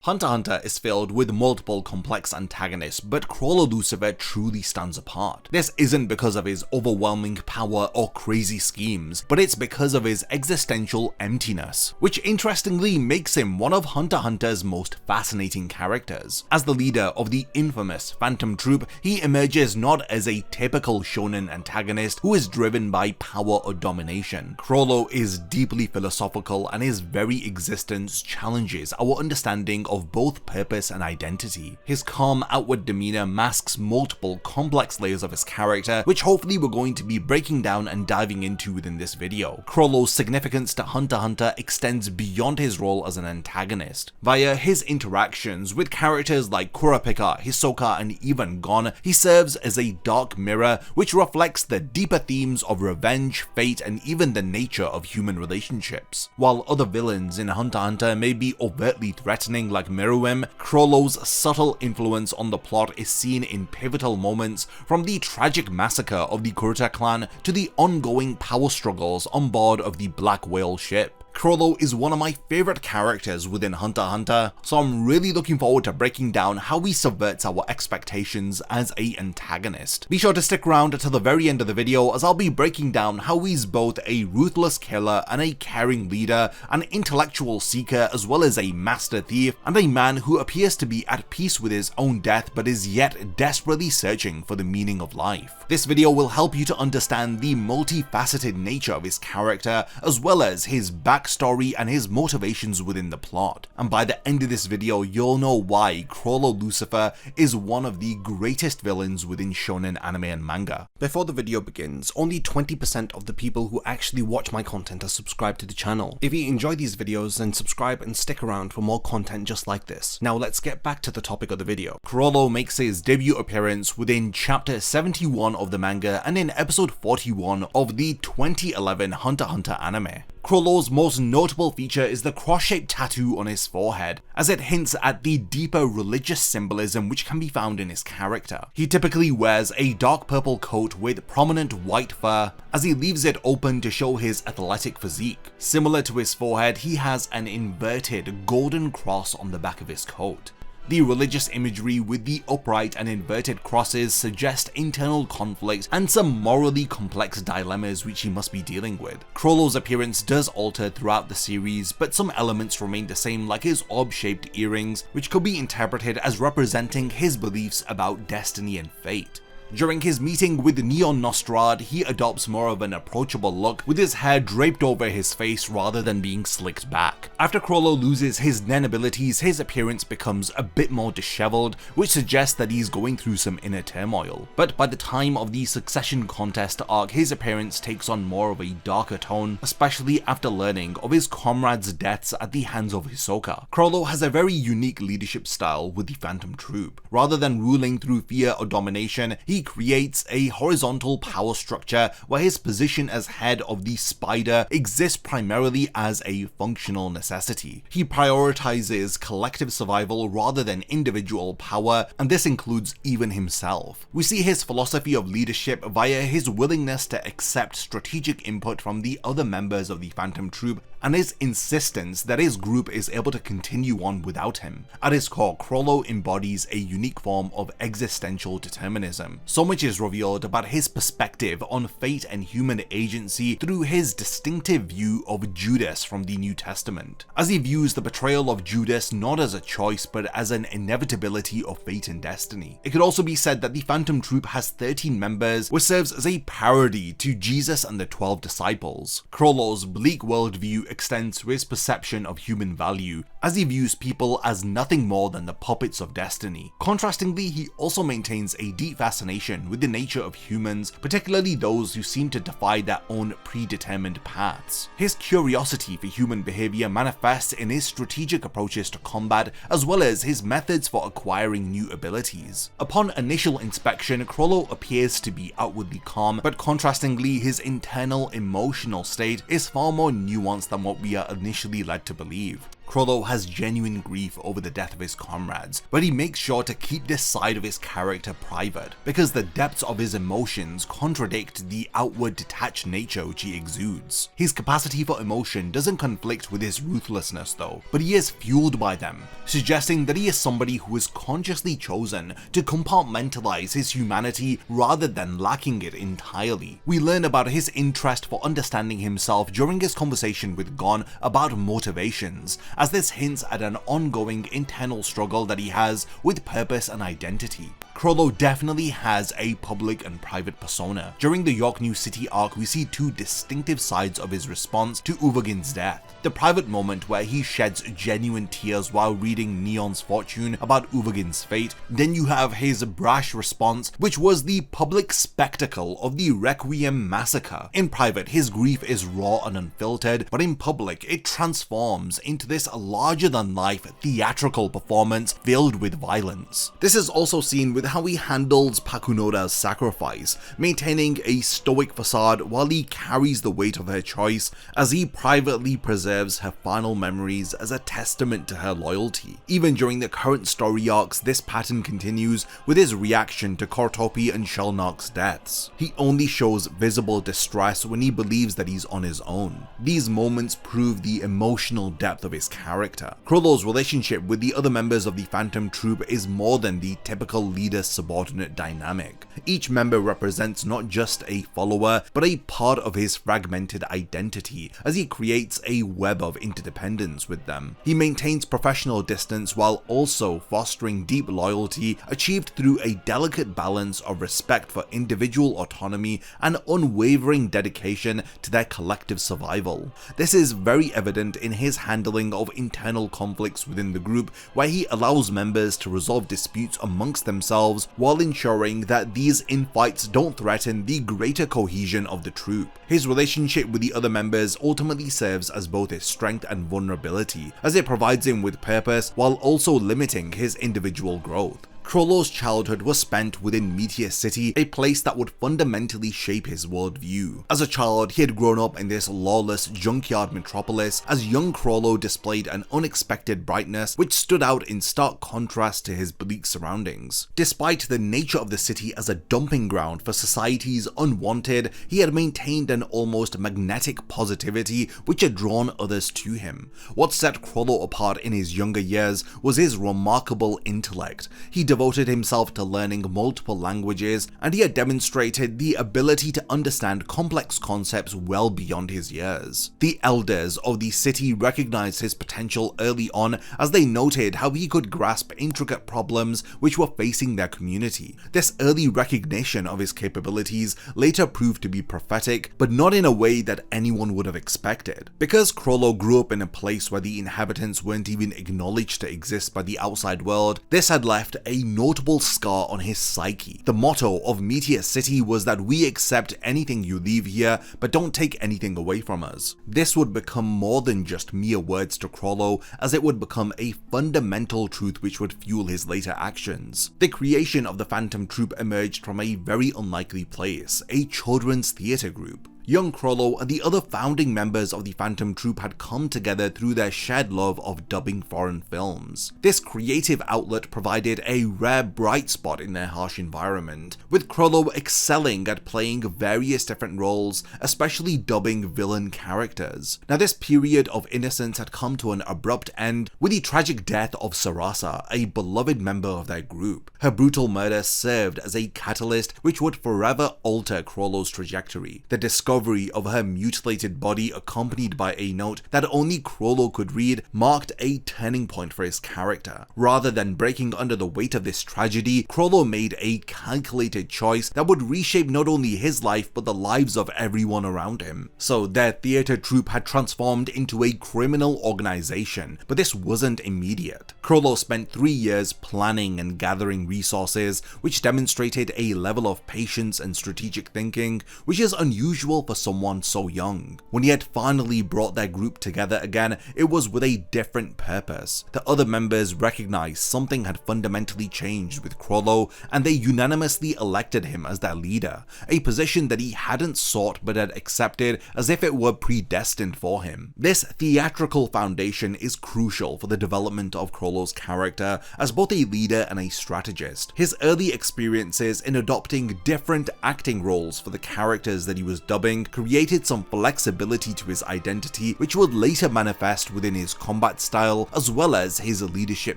HunterXHunter is filled with multiple complex antagonists, but Chrollo Lucilfer truly stands apart. This isn't because of his overwhelming power or crazy schemes, but it's because of his existential emptiness, which interestingly makes him one of HunterXHunter's most fascinating characters. As the leader of the infamous Phantom Troupe, he emerges not as a typical shonen antagonist who is driven by power or domination. Chrollo is deeply philosophical, and his very existence challenges our understanding of both purpose and identity. His calm outward demeanor masks multiple complex layers of his character, which hopefully we're going to be breaking down and diving into within this video. Chrollo's significance to HunterXHunter extends beyond his role as an antagonist. Via his interactions with characters like Kurapika, Hisoka, and even Gon, he serves as a dark mirror which reflects the deeper themes of revenge, fate, and even the nature of human relationships. While other villains in HunterXHunter may be overtly threatening like Meruem, Chrollo's subtle influence on the plot is seen in pivotal moments, from the tragic massacre of the Kuruta clan to the ongoing power struggles on board of the Black Whale ship. Chrollo is one of my favorite characters within HunterXHunter, so I'm really looking forward to breaking down how he subverts our expectations as an antagonist. Be sure to stick around to the very end of the video, as I'll be breaking down how he's both a ruthless killer and a caring leader, an intellectual seeker as well as a master thief, and a man who appears to be at peace with his own death but is yet desperately searching for the meaning of life. This video will help you to understand the multifaceted nature of his character, as well as his backstory and his motivations within the plot. And by the end of this video, you'll know why Chrollo Lucilfer is one of the greatest villains within shonen anime and manga. Before the video begins, only 20% of the people who actually watch my content are subscribed to the channel. If you enjoy these videos, then subscribe and stick around for more content just like this. Now let's get back to the topic of the video. Chrollo makes his debut appearance within chapter 71 of the manga and in episode 41 of the 2011 HunterXHunter anime. Chrollo's most notable feature is the cross-shaped tattoo on his forehead, as it hints at the deeper religious symbolism which can be found in his character. He typically wears a dark purple coat with prominent white fur, as he leaves it open to show his athletic physique. Similar to his forehead, he has an inverted golden cross on the back of his coat. The religious imagery with the upright and inverted crosses suggest internal conflict and some morally complex dilemmas which he must be dealing with. Chrollo's appearance does alter throughout the series, but some elements remain the same, like his orb-shaped earrings, which could be interpreted as representing his beliefs about destiny and fate. During his meeting with Neon Nostrad, he adopts more of an approachable look, with his hair draped over his face rather than being slicked back. After Chrollo loses his Nen abilities, his appearance becomes a bit more disheveled, which suggests that he's going through some inner turmoil. But by the time of the Succession Contest arc, his appearance takes on more of a darker tone, especially after learning of his comrades' deaths at the hands of Hisoka. Chrollo has a very unique leadership style with the Phantom Troupe. Rather than ruling through fear or domination, he creates a horizontal power structure where his position as head of the Spider exists primarily as a functional necessity. He prioritizes collective survival rather than individual power, and this includes even himself. We see his philosophy of leadership via his willingness to accept strategic input from the other members of the Phantom Troupe, and his insistence that his group is able to continue on without him. At his core, Chrollo embodies a unique form of existential determinism. So much is revealed about his perspective on fate and human agency through his distinctive view of Judas from the New Testament, as he views the betrayal of Judas not as a choice but as an inevitability of fate and destiny. It could also be said that the Phantom Troupe has 13 members, which serves as a parody to Jesus and the 12 disciples. Chrollo's bleak worldview extends to his perception of human value, as he views people as nothing more than the puppets of destiny. Contrastingly, he also maintains a deep fascination with the nature of humans, particularly those who seem to defy their own predetermined paths. His curiosity for human behavior manifests in his strategic approaches to combat, as well as his methods for acquiring new abilities. Upon initial inspection, Chrollo appears to be outwardly calm, but contrastingly, his internal emotional state is far more nuanced than what we are initially led to believe. Chrollo has genuine grief over the death of his comrades, but he makes sure to keep this side of his character private, because the depths of his emotions contradict the outward detached nature which he exudes. His capacity for emotion doesn't conflict with his ruthlessness though, but he is fueled by them, suggesting that he is somebody who has consciously chosen to compartmentalize his humanity rather than lacking it entirely. We learn about his interest for understanding himself during his conversation with Gon about motivations, as this hints at an ongoing internal struggle that he has with purpose and identity. Chrollo definitely has a public and private persona. During the York New City arc, we see two distinctive sides of his response to Uvagin's death. The private moment where he sheds genuine tears while reading Neon's fortune about Uvagin's fate. Then you have his brash response, which was the public spectacle of the Requiem massacre. In private, his grief is raw and unfiltered, but in public, it transforms into this larger-than-life theatrical performance filled with violence. This is also seen with how he handles Pakunoda's sacrifice, maintaining a stoic facade while he carries the weight of her choice as he privately preserves her final memories as a testament to her loyalty. Even during the current story arcs, this pattern continues with his reaction to Kortopi and Shelnark's deaths. He only shows visible distress when he believes that he's on his own. These moments prove the emotional depth of his character. Chrollo's relationship with the other members of the Phantom Troupe is more than the typical leader-subordinate dynamic. Each member represents not just a follower, but a part of his fragmented identity, as he creates a web of interdependence with them. He maintains professional distance while also fostering deep loyalty, achieved through a delicate balance of respect for individual autonomy and unwavering dedication to their collective survival. This is very evident in his handling of internal conflicts within the group, where he allows members to resolve disputes amongst themselves while ensuring that these infights don't threaten the greater cohesion of the troop. His relationship with the other members ultimately serves as both his strength and vulnerability, as it provides him with purpose while also limiting his individual growth. Chrollo's childhood was spent within Meteor City, a place that would fundamentally shape his worldview. As a child, he had grown up in this lawless junkyard metropolis, as young Chrollo displayed an unexpected brightness which stood out in stark contrast to his bleak surroundings. Despite the nature of the city as a dumping ground for society's unwanted, he had maintained an almost magnetic positivity which had drawn others to him. What set Chrollo apart in his younger years was his remarkable intellect. He devoted himself to learning multiple languages, and he had demonstrated the ability to understand complex concepts well beyond his years. The elders of the city recognized his potential early on, as they noted how he could grasp intricate problems which were facing their community. This early recognition of his capabilities later proved to be prophetic, but not in a way that anyone would have expected. Because Chrollo grew up in a place where the inhabitants weren't even acknowledged to exist by the outside world, this had left a notable scar on his psyche. The motto of Meteor City was that we accept anything you leave here, but don't take anything away from us. This would become more than just mere words to Chrollo, as it would become a fundamental truth which would fuel his later actions. The creation of the Phantom Troupe emerged from a very unlikely place, a children's theatre group. Young Chrollo and the other founding members of the Phantom Troupe had come together through their shared love of dubbing foreign films. This creative outlet provided a rare bright spot in their harsh environment, with Chrollo excelling at playing various different roles, especially dubbing villain characters. Now, this period of innocence had come to an abrupt end with the tragic death of Sarasa, a beloved member of their group. Her brutal murder served as a catalyst which would forever alter Chrollo's trajectory. The discovery of her mutilated body, accompanied by a note that only Chrollo could read, marked a turning point for his character. Rather than breaking under the weight of this tragedy, Chrollo made a calculated choice that would reshape not only his life but the lives of everyone around him. So their theatre troupe had transformed into a criminal organization, but this wasn't immediate. Chrollo spent 3 years planning and gathering resources, which demonstrated a level of patience and strategic thinking which is unusual feel for someone so young. When he had finally brought their group together again, it was with a different purpose. The other members recognized something had fundamentally changed with Chrollo, and they unanimously elected him as their leader, a position that he hadn't sought but had accepted as if it were predestined for him. This theatrical foundation is crucial for the development of Chrollo's character as both a leader and a strategist. His early experiences in adopting different acting roles for the characters that he was dubbing created some flexibility to his identity, which would later manifest within his combat style as well as his leadership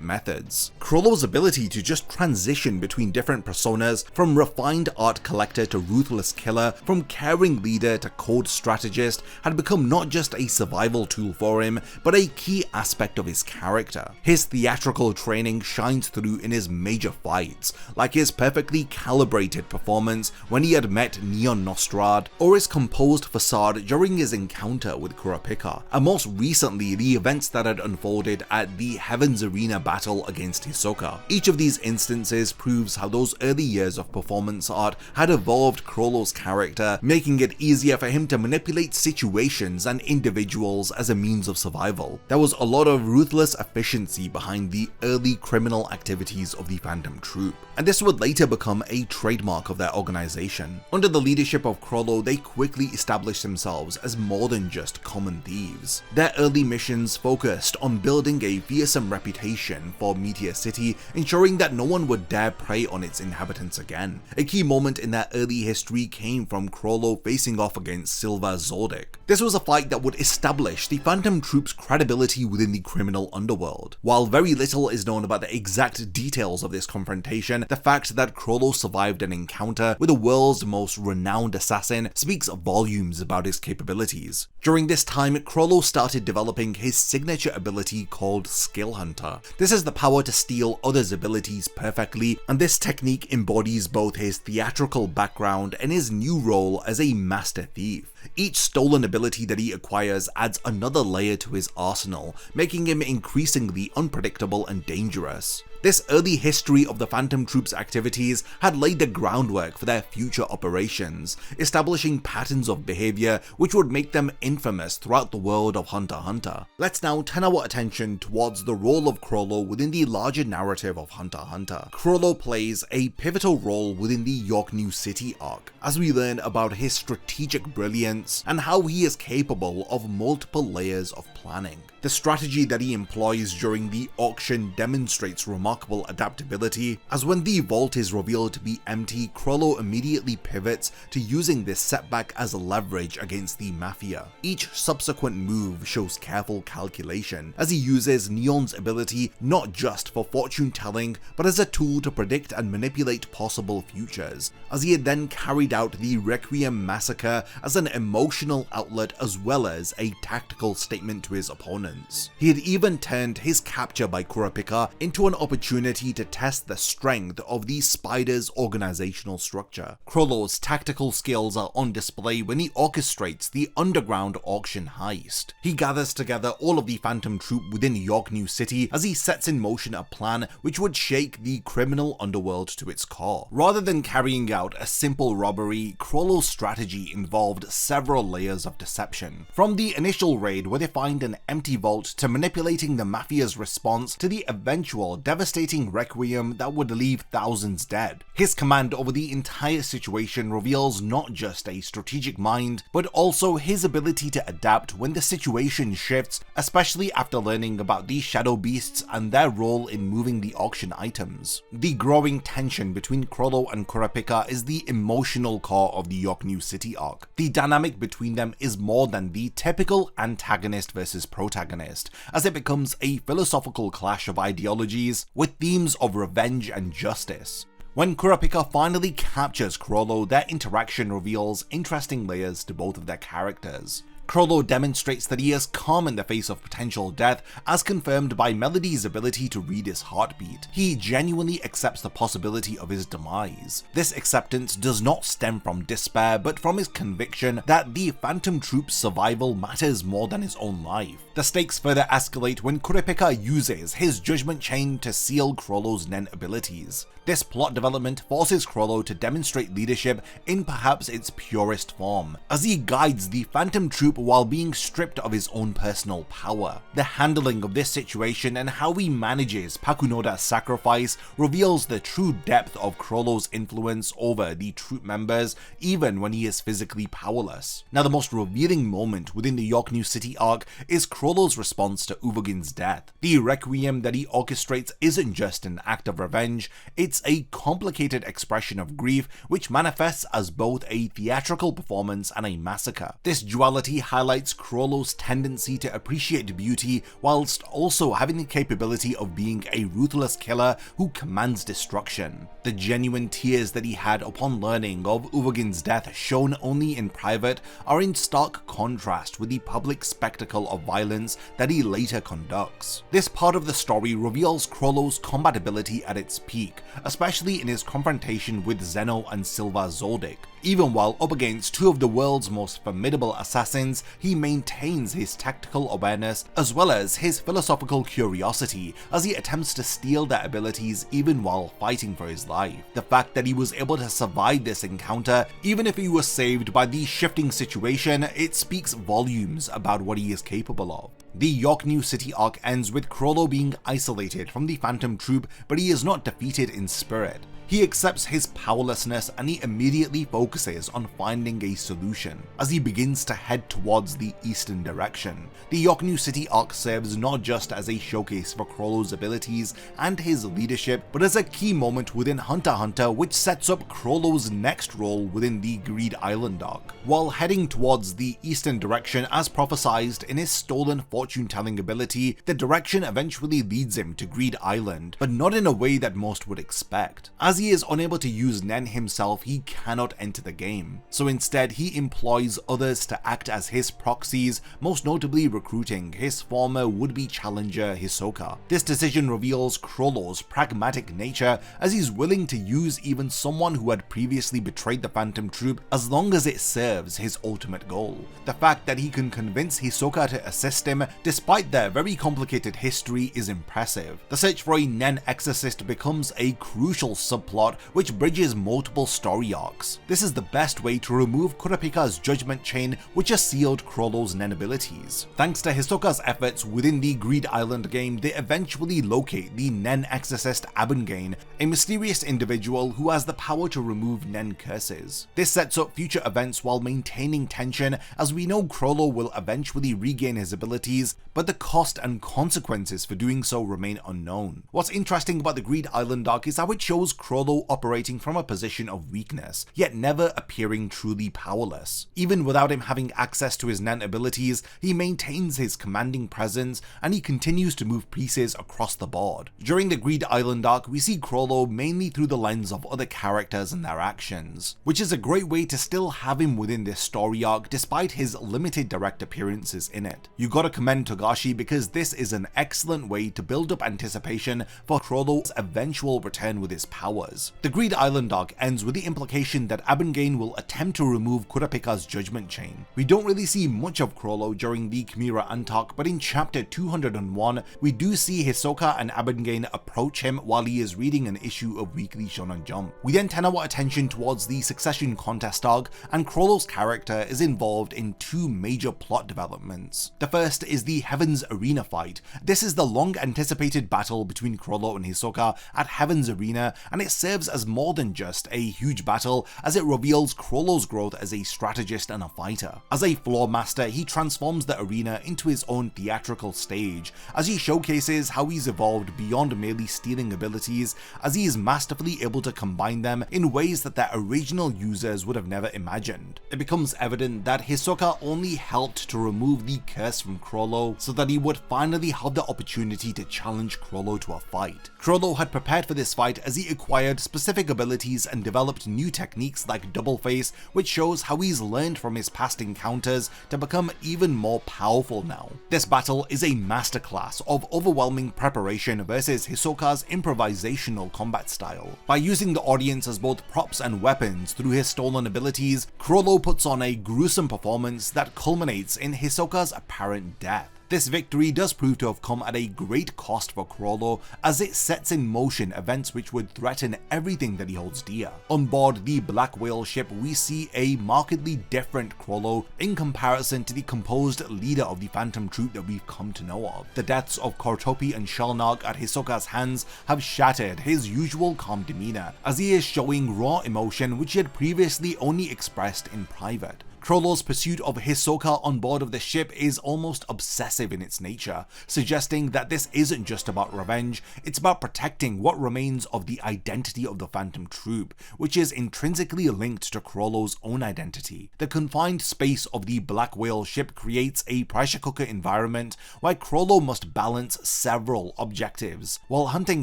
methods. Chrollo's ability to just transition between different personas, from refined art collector to ruthless killer, from caring leader to cold strategist, had become not just a survival tool for him, but a key aspect of his character. His theatrical training shines through in his major fights, like his perfectly calibrated performance when he had met Neon Nostrad, or his composed facade during his encounter with Kurapika, and most recently the events that had unfolded at the Heaven's Arena battle against Hisoka. Each of these instances proves how those early years of performance art had evolved Chrollo's character, making it easier for him to manipulate situations and individuals as a means of survival. There was a lot of ruthless efficiency behind the early criminal activities of the Phantom Troupe, and this would later become a trademark of their organization. Under the leadership of Chrollo, they quickly established themselves as more than just common thieves. Their early missions focused on building a fearsome reputation for Meteor City, ensuring that no one would dare prey on its inhabitants again. A key moment in their early history came from Chrollo facing off against Silver Zordic. This was a fight that would establish the Phantom Troupe's credibility within the criminal underworld. While very little is known about the exact details of this confrontation, the fact that Chrollo survived an encounter with the world's most renowned assassin speaks volumes about his capabilities. During this time, Chrollo started developing his signature ability called Skill Hunter. This is the power to steal others' abilities perfectly, and this technique embodies both his theatrical background and his new role as a master thief. Each stolen ability that he acquires adds another layer to his arsenal, making him increasingly unpredictable and dangerous. This early history of the Phantom Troupe's activities had laid the groundwork for their future operations, establishing patterns of behavior which would make them infamous throughout the world of HunterXHunter. Let's now turn our attention towards the role of Chrollo within the larger narrative of HunterXHunter. Chrollo plays a pivotal role within the York New City arc, as we learn about his strategic brilliance and how he is capable of multiple layers of planning. The strategy that he employs during the auction demonstrates remarkable adaptability, as when the vault is revealed to be empty, Chrollo immediately pivots to using this setback as leverage against the Mafia. Each subsequent move shows careful calculation, as he uses Neon's ability not just for fortune telling, but as a tool to predict and manipulate possible futures, as he had then carried out the Requiem massacre as an emotional outlet as well as a tactical statement to his opponents. He had even turned his capture by Kurapika into an opportunity to test the strength of the Spider's organizational structure. Chrollo's tactical skills are on display when he orchestrates the underground auction heist. He gathers together all of the Phantom Troupe within York New City as he sets in motion a plan which would shake the criminal underworld to its core. Rather than carrying out a simple robbery, Chrollo's strategy involved several layers of deception. From the initial raid where they find an empty vault to manipulating the Mafia's response to the eventual devastating Requiem that would leave thousands dead. His command over the entire situation reveals not just a strategic mind, but also his ability to adapt when the situation shifts, especially after learning about the Shadow Beasts and their role in moving the auction items. The growing tension between Chrollo and Kurapika is the emotional core of the York New City arc. The dynamic between them is more than the typical antagonist versus protagonist, as it becomes a philosophical clash of ideologies with themes of revenge and justice. When Kurapika finally captures Chrollo, their interaction reveals interesting layers to both of their characters. Chrollo demonstrates that he is calm in the face of potential death, as confirmed by Melody's ability to read his heartbeat. He genuinely accepts the possibility of his demise. This acceptance does not stem from despair, but from his conviction that the Phantom Troupe's survival matters more than his own life. The stakes further escalate when Kurapika uses his judgment chain to seal Chrollo's Nen abilities. This plot development forces Chrollo to demonstrate leadership in perhaps its purest form, as he guides the Phantom Troupe while being stripped of his own personal power. The handling of this situation and how he manages Pakunoda's sacrifice reveals the true depth of Chrollo's influence over the troupe members, even when he is physically powerless. Now, the most revealing moment within the York New City arc is Chrollo's response to Uvagin's death. The requiem that he orchestrates isn't just an act of revenge, it's a complicated expression of grief which manifests as both a theatrical performance and a massacre. This duality highlights Chrollo's tendency to appreciate beauty whilst also having the capability of being a ruthless killer who commands destruction. The genuine tears that he had upon learning of Uvagin's death, shown only in private, are in stark contrast with the public spectacle of violence that he later conducts. This part of the story reveals Chrollo's combat ability at its peak, especially in his confrontation with Zeno and Silva Zoldyck. Even while up against two of the world's most formidable assassins, he maintains his tactical awareness as well as his philosophical curiosity as he attempts to steal their abilities even while fighting for his life. The fact that he was able to survive this encounter, even if he was saved by the shifting situation, it speaks volumes about what he is capable of. The York New City arc ends with Chrollo being isolated from the Phantom Troupe, but he is not defeated in spirit. He accepts his powerlessness and he immediately focuses on finding a solution as he begins to head towards the eastern direction. The York New City arc serves not just as a showcase for Chrollo's abilities and his leadership, but as a key moment within HunterXHunter which sets up Chrollo's next role within the Greed Island arc. While heading towards the eastern direction as prophesized in his stolen fortune-telling ability, the direction eventually leads him to Greed Island, but not in a way that most would expect. As he is unable to use Nen himself, he cannot enter the game, so instead he employs others to act as his proxies, most notably recruiting his former would-be challenger Hisoka. This decision reveals Chrollo's pragmatic nature, as he's willing to use even someone who had previously betrayed the Phantom Troupe as long as it serves his ultimate goal. The fact that he can convince Hisoka to assist him despite their very complicated history is impressive. The search for a Nen exorcist becomes a crucial subplot which bridges multiple story arcs. This is the best way to remove Kurapika's judgment chain which has sealed Chrollo's Nen abilities. Thanks to Hisoka's efforts within the Greed Island game, they eventually locate the Nen exorcist Abungain, a mysterious individual who has the power to remove Nen curses. This sets up future events while maintaining tension, as we know Chrollo will eventually regain his abilities, but the cost and consequences for doing so remain unknown. What's interesting about the Greed Island arc is how it shows Chrollo operating from a position of weakness, yet never appearing truly powerless. Even without him having access to his Nen abilities, he maintains his commanding presence and he continues to move pieces across the board. During the Greed Island arc, we see Chrollo mainly through the lens of other characters and their actions, which is a great way to still have him within this story arc despite his limited direct appearances in it. You gotta commend Togashi because this is an excellent way to build up anticipation for Chrollo's eventual return with his powers. The Greed Island arc ends with the implication that Abungain will attempt to remove Kurapika's judgment chain. We don't really see much of Chrollo during the Chimera Ant arc, but in chapter 201, we do see Hisoka and Abungain approach him while he is reading an issue of Weekly Shonen Jump. We then turn our attention towards the Succession Contest arc, and Chrollo's character is involved in two major plot developments. The first is the Heaven's Arena fight. This is the long anticipated battle between Chrollo and Hisoka at Heaven's Arena, and it serves as more than just a huge battle, as it reveals Chrollo's growth as a strategist and a fighter. As a floor master, he transforms the arena into his own theatrical stage, as he showcases how he's evolved beyond merely stealing abilities, as he is masterfully able to combine them in ways that their original users would have never imagined. It becomes evident that Hisoka only helped to remove the curse from Chrollo Chrollo so that he would finally have the opportunity to challenge Chrollo to a fight. Chrollo had prepared for this fight as he acquired specific abilities and developed new techniques like Double Face, which shows how he's learned from his past encounters to become even more powerful now. This battle is a masterclass of overwhelming preparation versus Hisoka's improvisational combat style. By using the audience as both props and weapons through his stolen abilities, Chrollo puts on a gruesome performance that culminates in Hisoka's apparent death. This victory does prove to have come at a great cost for Chrollo, as it sets in motion events which would threaten everything that he holds dear. On board the Black Whale ship, we see a markedly different Chrollo in comparison to the composed leader of the Phantom Troupe that we've come to know of. The deaths of Kortopi and Shellnark at Hisoka's hands have shattered his usual calm demeanor, as he is showing raw emotion which he had previously only expressed in private. Chrollo's pursuit of Hisoka on board of the ship is almost obsessive in its nature, suggesting that this isn't just about revenge, it's about protecting what remains of the identity of the Phantom Troupe, which is intrinsically linked to Chrollo's own identity. The confined space of the Black Whale ship creates a pressure cooker environment where Chrollo must balance several objectives. While hunting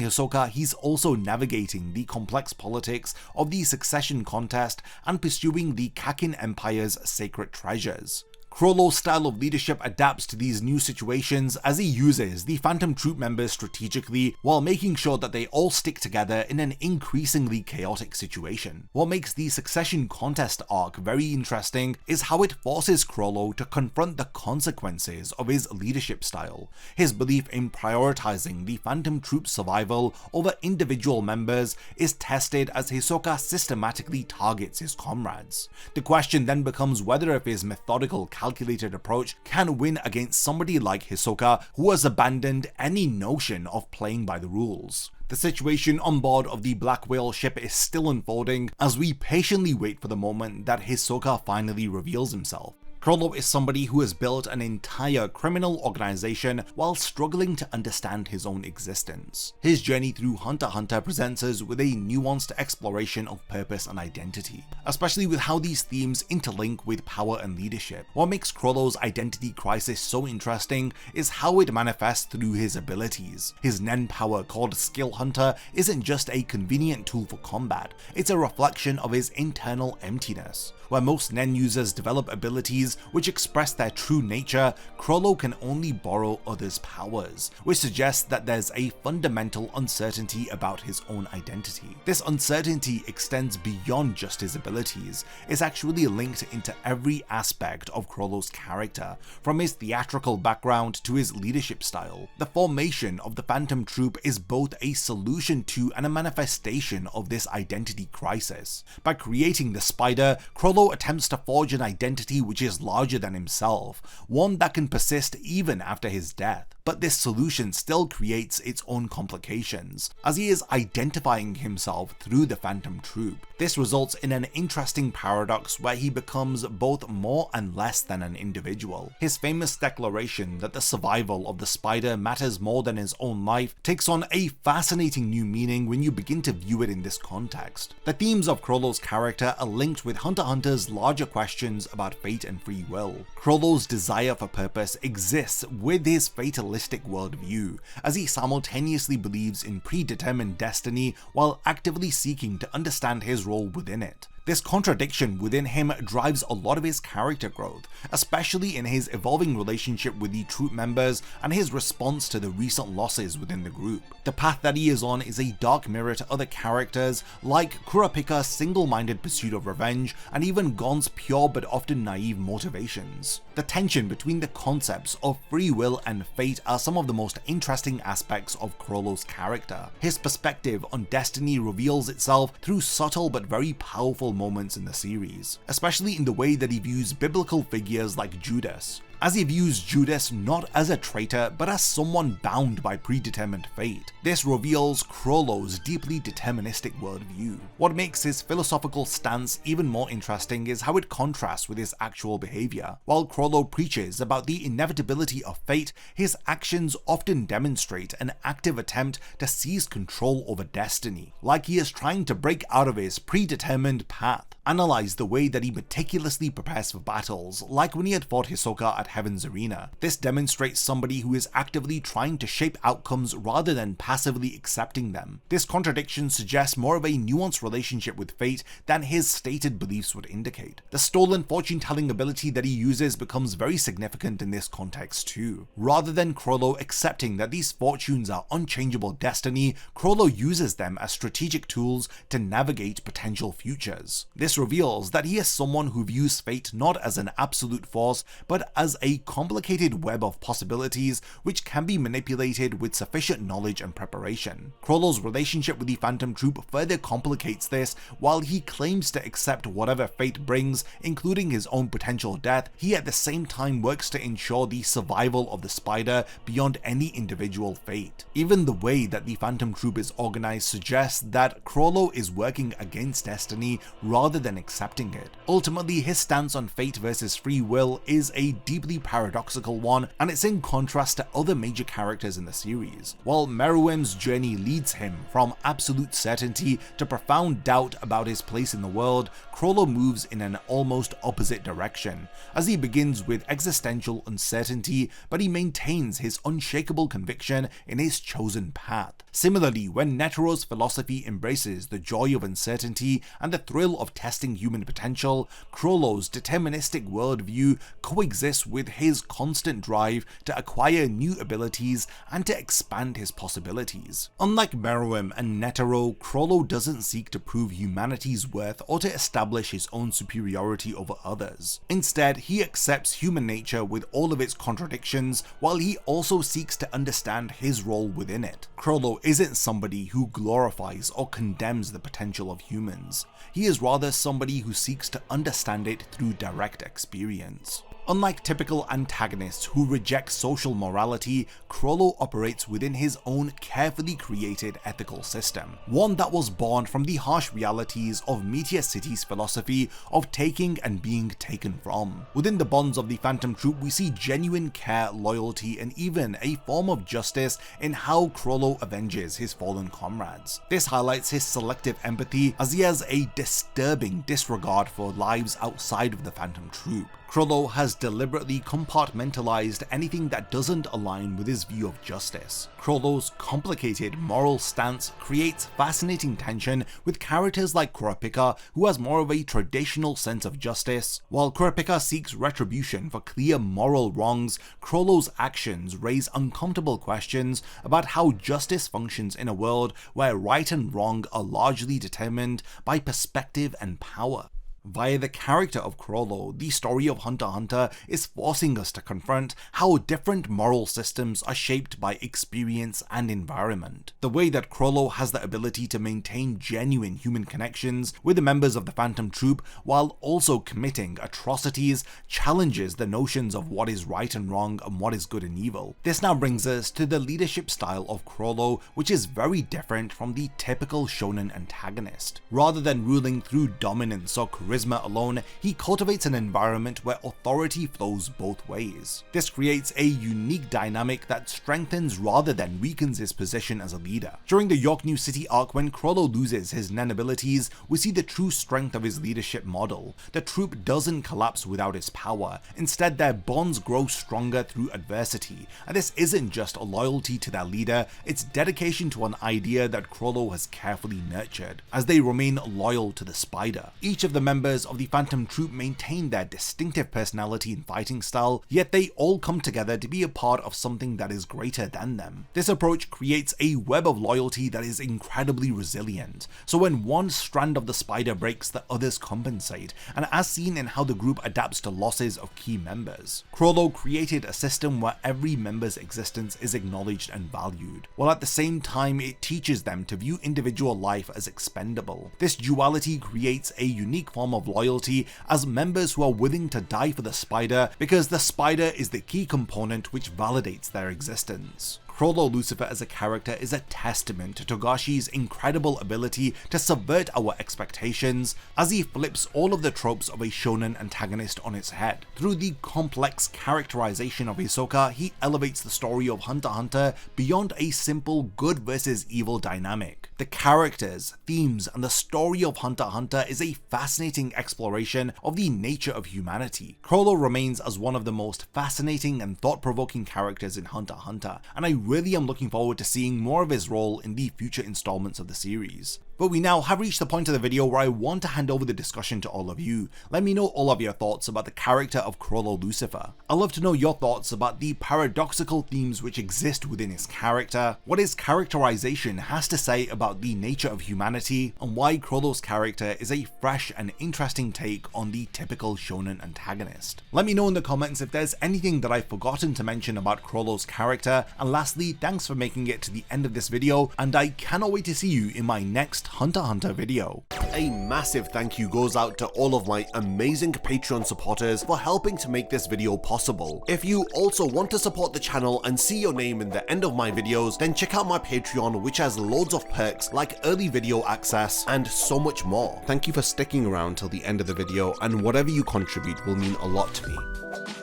Hisoka, he's also navigating the complex politics of the succession contest and pursuing the Kakin Empire's sacred treasures. Chrollo's style of leadership adapts to these new situations as he uses the Phantom Troupe members strategically while making sure that they all stick together in an increasingly chaotic situation. What makes the succession contest arc very interesting is how it forces Chrollo to confront the consequences of his leadership style. His belief in prioritizing the Phantom Troupe's survival over individual members is tested as Hisoka systematically targets his comrades. The question then becomes whether if his methodical calculated approach can win against somebody like Hisoka, who has abandoned any notion of playing by the rules. The situation on board of the Black Whale ship is still unfolding as we patiently wait for the moment that Hisoka finally reveals himself. Chrollo is somebody who has built an entire criminal organization while struggling to understand his own existence. His journey through HunterXHunter presents us with a nuanced exploration of purpose and identity, especially with how these themes interlink with power and leadership. What makes Chrollo's identity crisis so interesting is how it manifests through his abilities. His Nen power, called Skill Hunter, isn't just a convenient tool for combat, it's a reflection of his internal emptiness. Where most Nen users develop abilities which express their true nature, Chrollo can only borrow others' powers, which suggests that there's a fundamental uncertainty about his own identity. This uncertainty extends beyond just his abilities, it's actually linked into every aspect of Chrollo's character, from his theatrical background to his leadership style. The formation of the Phantom Troupe is both a solution to and a manifestation of this identity crisis. By creating the Spider, Chrollo attempts to forge an identity which is larger than himself, one that can persist even after his death. But this solution still creates its own complications, as he is identifying himself through the Phantom Troupe. This results in an interesting paradox where he becomes both more and less than an individual. His famous declaration that the survival of the Spider matters more than his own life takes on a fascinating new meaning when you begin to view it in this context. The themes of Chrollo's character are linked with HunterXHunter's larger questions about fate and free will. Chrollo's desire for purpose exists with his fatalistic worldview, as he simultaneously believes in predetermined destiny while actively seeking to understand his role within it. This contradiction within him drives a lot of his character growth, especially in his evolving relationship with the troop members and his response to the recent losses within the group. The path that he is on is a dark mirror to other characters like Kurapika's single-minded pursuit of revenge and even Gon's pure but often naive motivations. The tension between the concepts of free will and fate are some of the most interesting aspects of Chrollo's character. His perspective on destiny reveals itself through subtle but very powerful moments in the series, especially in the way that he views biblical figures like Judas, as he views Judas not as a traitor but as someone bound by predetermined fate. This reveals Chrollo's deeply deterministic worldview. What makes his philosophical stance even more interesting is how it contrasts with his actual behavior. While Chrollo preaches about the inevitability of fate, his actions often demonstrate an active attempt to seize control over destiny, like he is trying to break out of his predetermined path. Analyze the way that he meticulously prepares for battles, like when he had fought Hisoka at Heaven's arena. This demonstrates somebody who is actively trying to shape outcomes rather than passively accepting them. This contradiction suggests more of a nuanced relationship with fate than his stated beliefs would indicate. The stolen fortune-telling ability that he uses becomes very significant in this context too. Rather than Chrollo accepting that these fortunes are unchangeable destiny, Chrollo uses them as strategic tools to navigate potential futures. This reveals that he is someone who views fate not as an absolute force, but as a complicated web of possibilities which can be manipulated with sufficient knowledge and preparation. Chrollo's relationship with the Phantom Troupe further complicates this. While he claims to accept whatever fate brings, including his own potential death, he at the same time works to ensure the survival of the spider beyond any individual fate. Even the way that the Phantom Troupe is organized suggests that Chrollo is working against destiny rather than accepting it. Ultimately, his stance on fate versus free will is a deeply paradoxical one, and it's in contrast to other major characters in the series. While Meruem's journey leads him from absolute certainty to profound doubt about his place in the world, Chrollo moves in an almost opposite direction, as he begins with existential uncertainty, but he maintains his unshakable conviction in his chosen path. Similarly, when Netero's philosophy embraces the joy of uncertainty and the thrill of testing human potential, Chrollo's deterministic worldview coexists with his constant drive to acquire new abilities and to expand his possibilities. Unlike Meruem and Netero, Chrollo doesn't seek to prove humanity's worth or to establish his own superiority over others. Instead, he accepts human nature with all of its contradictions, while he also seeks to understand his role within it. Chrollo isn't somebody who glorifies or condemns the potential of humans. He is rather somebody who seeks to understand it through direct experience. Unlike typical antagonists who reject social morality, Chrollo operates within his own carefully created ethical system, one that was born from the harsh realities of Meteor City's philosophy of taking and being taken from. Within the bonds of the Phantom Troupe, we see genuine care, loyalty, and even a form of justice in how Chrollo avenges his fallen comrades. This highlights his selective empathy, as he has a disturbing disregard for lives outside of the Phantom Troupe. Chrollo has deliberately compartmentalized anything that doesn't align with his view of justice. Chrollo's complicated moral stance creates fascinating tension with characters like Kurapika, who has more of a traditional sense of justice. While Kurapika seeks retribution for clear moral wrongs, Chrollo's actions raise uncomfortable questions about how justice functions in a world where right and wrong are largely determined by perspective and power. Via the character of Chrollo, the story of HunterXHunter is forcing us to confront how different moral systems are shaped by experience and environment. The way that Chrollo has the ability to maintain genuine human connections with the members of the Phantom Troupe while also committing atrocities challenges the notions of what is right and wrong and what is good and evil. This now brings us to the leadership style of Chrollo, which is very different from the typical shonen antagonist. Rather than ruling through dominance or charisma alone, he cultivates an environment where authority flows both ways. This creates a unique dynamic that strengthens rather than weakens his position as a leader. During the York New City arc, when Chrollo loses his Nen abilities, we see the true strength of his leadership model. The troupe doesn't collapse without his power. Instead, their bonds grow stronger through adversity, and this isn't just a loyalty to their leader, it's dedication to an idea that Chrollo has carefully nurtured, as they remain loyal to the spider. Each of the members of the Phantom Troupe maintain their distinctive personality and fighting style, yet they all come together to be a part of something that is greater than them. This approach creates a web of loyalty that is incredibly resilient, so when one strand of the spider breaks, the others compensate, and as seen in how the group adapts to losses of key members. Chrollo created a system where every member's existence is acknowledged and valued, while at the same time it teaches them to view individual life as expendable. This duality creates a unique form of loyalty as members who are willing to die for the spider because the spider is the key component which validates their existence. Chrollo Lucilfer as a character is a testament to Togashi's incredible ability to subvert our expectations as he flips all of the tropes of a shonen antagonist on its head. Through the complex characterization of Hisoka, he elevates the story of HunterXHunter beyond a simple good versus evil dynamic. The characters, themes, and the story of HunterXHunter is a fascinating exploration of the nature of humanity. Chrollo remains as one of the most fascinating and thought-provoking characters in HunterXHunter, and I really am looking forward to seeing more of his role in the future installments of the series. But we now have reached the point of the video where I want to hand over the discussion to all of you. Let me know all of your thoughts about the character of Chrollo Lucilfer. I'd love to know your thoughts about the paradoxical themes which exist within his character, what his characterization has to say about the nature of humanity, and why Chrollo's character is a fresh and interesting take on the typical shonen antagonist. Let me know in the comments if there's anything that I've forgotten to mention about Chrollo's character, and lastly, thanks for making it to the end of this video, and I cannot wait to see you in my next HunterXHunter video. A massive thank you goes out to all of my amazing Patreon supporters for helping to make this video possible. If you also want to support the channel and see your name in the end of my videos, then check out my Patreon, which has loads of perks like early video access and so much more. Thank you for sticking around till the end of the video, and whatever you contribute will mean a lot to me.